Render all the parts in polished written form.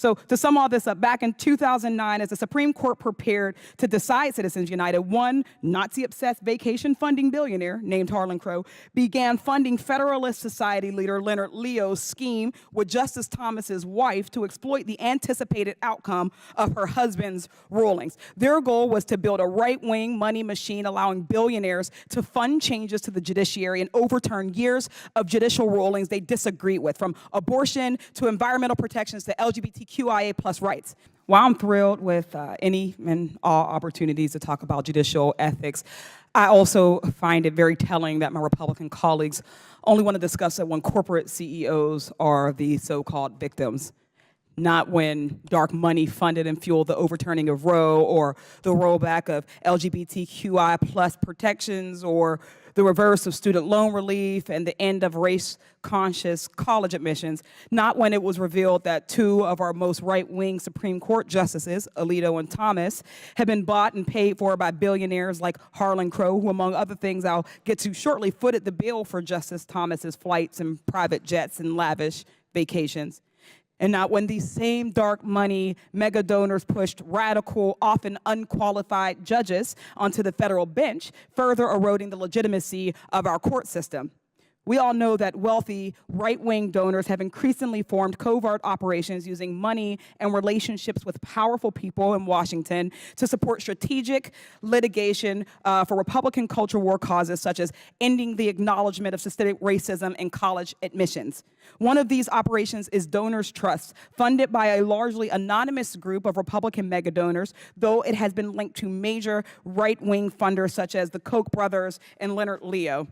So to sum all this up, back in 2009, as the Supreme Court prepared to decide Citizens United, one Nazi-obsessed vacation funding billionaire named Harlan Crow began funding Federalist Society leader Leonard Leo's scheme with Justice Thomas's wife to exploit the anticipated outcome of her husband's rulings. Their goal was to build a right-wing money machine allowing billionaires to fund changes to the judiciary and overturn years of judicial rulings they disagreed with, from abortion to environmental protections to LGBTQIA+ rights. While I'm thrilled with any and all opportunities to talk about judicial ethics, I also find it very telling that my Republican colleagues only want to discuss it when corporate CEOs are the so-called victims, not when dark money funded and fueled the overturning of Roe or the rollback of LGBTQI+ protections or the reverse of student loan relief and the end of race-conscious college admissions, not when it was revealed that two of our most right-wing Supreme Court justices, Alito and Thomas, had been bought and paid for by billionaires like Harlan Crow, who, among other things I'll get to shortly, footed the bill for Justice Thomas's flights and private jets and lavish vacations. And not when these same dark money mega donors pushed radical, often unqualified judges onto the federal bench, further eroding the legitimacy of our court system. We all know that wealthy right-wing donors have increasingly formed covert operations using money and relationships with powerful people in Washington to support strategic litigation for Republican culture war causes such as ending the acknowledgement of systemic racism in college admissions. One of these operations is Donors Trust, funded by a largely anonymous group of Republican mega donors, though it has been linked to major right-wing funders such as the Koch brothers and Leonard Leo.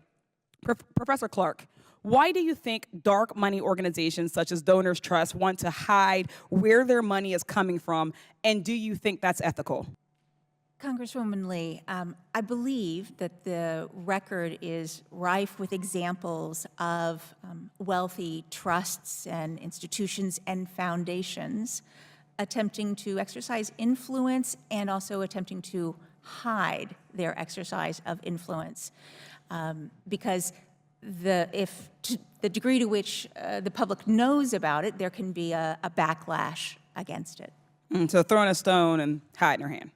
Professor Clark, why do you think dark money organizations such as Donors Trust want to hide where their money is coming from, and do you think that's ethical? Congresswoman Lee, I believe that the record is rife with examples of wealthy trusts and institutions and foundations attempting to exercise influence and also attempting to hide their exercise of influence. Because to the degree to which the public knows about it, there can be a backlash against it. So throwing a stone and hiding her hand.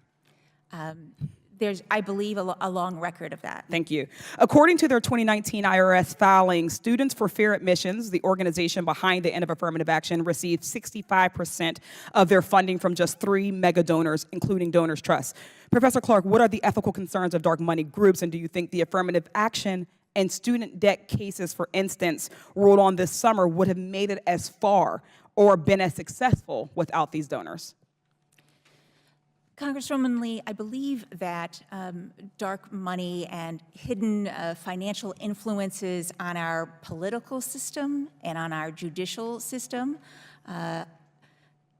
There's, I believe, a long record of that. Thank you. According to their 2019 IRS filing, Students for Fair Admissions, the organization behind the end of affirmative action, received 65% of their funding from just 3 mega donors, including Donors Trust. Professor Clark, what are the ethical concerns of dark money groups, and do you think the affirmative action and student debt cases, for instance, ruled on this summer would have made it as far or been as successful without these donors? Congresswoman Lee, I believe that dark money and hidden financial influences on our political system and on our judicial system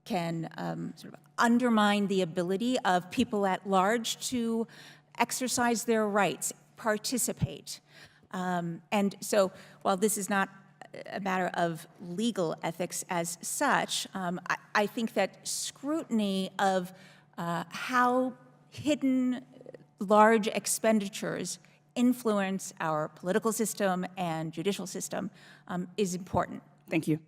can sort of undermine the ability of people at large to exercise their rights, participate. And so while this is not a matter of legal ethics as such, I think that scrutiny of how hidden large expenditures influence our political system and judicial system is important. Thank you.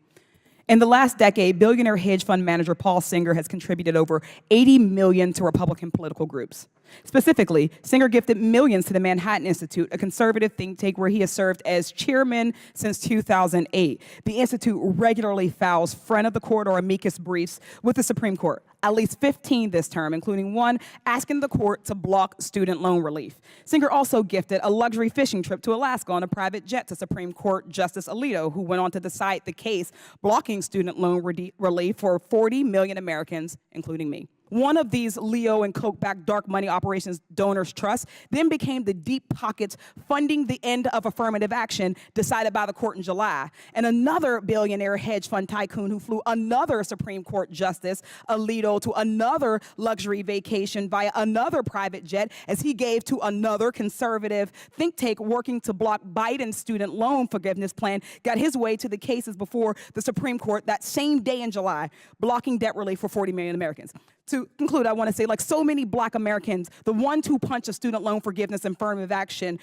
In the last decade, billionaire hedge fund manager Paul Singer has contributed over $80 million to Republican political groups. Specifically, Singer gifted millions to the Manhattan Institute, a conservative think tank where he has served as chairman since 2008. The Institute regularly files front of the court or amicus briefs with the Supreme Court, at least 15 this term, including one asking the court to block student loan relief. Singer also gifted a luxury fishing trip to Alaska on a private jet to Supreme Court Justice Alito, who went on to decide the case blocking student loan relief for 40 million Americans, including me. One of these Leo and Koch-backed dark money operations, Donors Trust, then became the deep pockets funding the end of affirmative action decided by the court in July. And another billionaire hedge fund tycoon who flew another Supreme Court justice, Alito, to another luxury vacation via another private jet as he gave to another conservative think tank working to block Biden's student loan forgiveness plan, got his way to the cases before the Supreme Court that same day in July, blocking debt relief for 40 million Americans. to conclude, I want to say, like so many Black Americans, the 1-2 punch of student loan forgiveness and affirmative action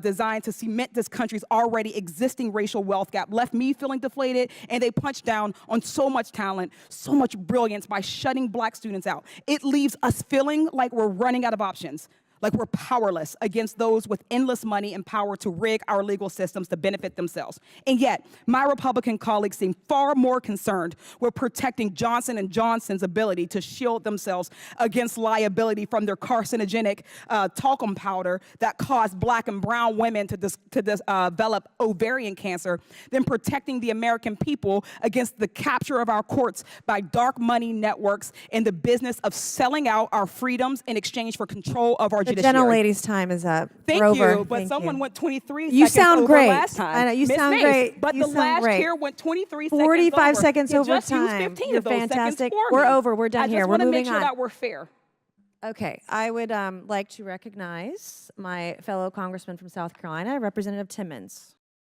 designed to cement this country's already existing racial wealth gap left me feeling deflated, and they punched down on so much talent, so much brilliance by shutting Black students out. It leaves us feeling like we're running out of options, like we're powerless against those with endless money and power to rig our legal systems to benefit themselves. And yet, my Republican colleagues seem far more concerned with protecting Johnson & Johnson's ability to shield themselves against liability from their carcinogenic talcum powder that caused Black and brown women to develop ovarian cancer than protecting the American people against the capture of our courts by dark money networks and the business of selling out our freedoms in exchange for control of our The gentlelady's time is up. Thank We're over. you, but Thank someone you. went 23 You seconds sound over great. last time. I know, you Ms. sound Mace, great. But You the sound last great. chair went 23 seconds 45 over. seconds You over just used time. 15 You're of those fantastic. seconds for We're me. over. We're done I here. just We're want to moving make sure on. that we're fair. Okay, I would like to recognize my fellow congressman from South Carolina, Representative Timmons.